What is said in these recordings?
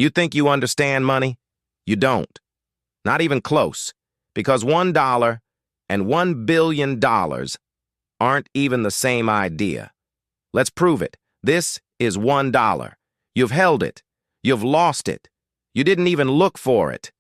You think you understand money? You don't. Not even close. Because $1 and $1 billion aren't even the same idea. Let's prove it. This is $1. You've held it. You've lost it. You didn't even look for it.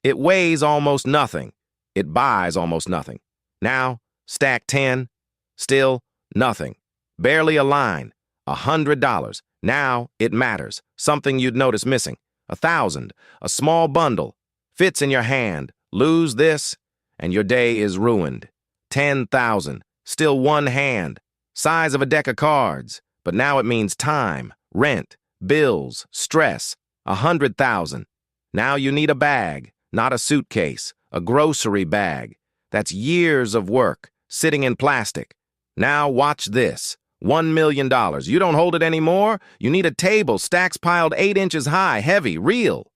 It weighs almost nothing. It buys almost nothing. Now, stack 10. Still nothing. Barely a line. $100. Now it matters. Something you'd notice missing. 1,000. A small bundle. Fits in your hand. Lose this, and your day is ruined. 10,000. Still one hand. Size of a deck of cards. But now it means time, rent, bills, stress. 100,000. Now you need a bag, not a suitcase. A grocery bag. That's years of work, sitting in plastic. Now watch this. $1 million. You don't hold it anymore? You need a table, stacks piled 8 inches high, heavy, real.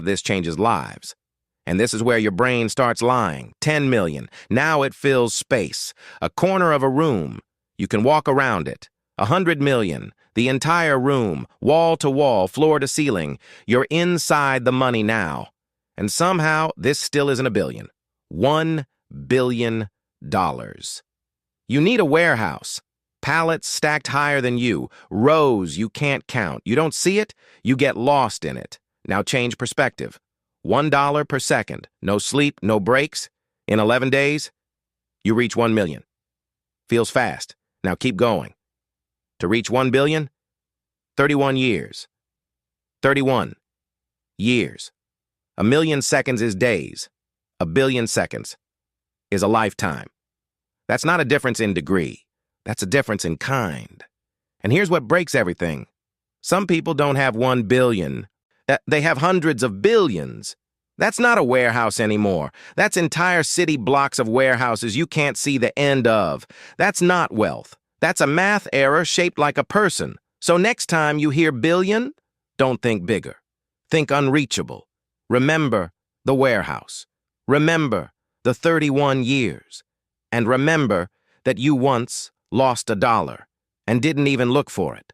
This changes lives. And this is where your brain starts lying. 10 million. Now it fills space. A corner of a room. You can walk around it. 100 million. The entire room, wall to wall, floor to ceiling. You're inside the money now. And somehow, this still isn't a billion. $1 billion. You need a warehouse. Pallets stacked higher than you. Rows you can't count. You don't see it, you get lost in it. Now change perspective. $1 per second. No sleep, no breaks. In 11 days, you reach 1 million. Feels fast. Now keep going. To reach 1 billion, 31 years. 31 years. 1 million seconds is days. 1 billion seconds is a lifetime. That's not a difference in degree. That's a difference in kind. And here's what breaks everything. Some people don't have 1 billion. They have hundreds of billions. That's not a warehouse anymore. That's entire city blocks of warehouses you can't see the end of. That's not wealth. That's a math error shaped like a person. So next time you hear billion, don't think bigger. Think unreachable. Remember the warehouse. Remember the 31 years. And remember that you once lost $1 and didn't even look for it.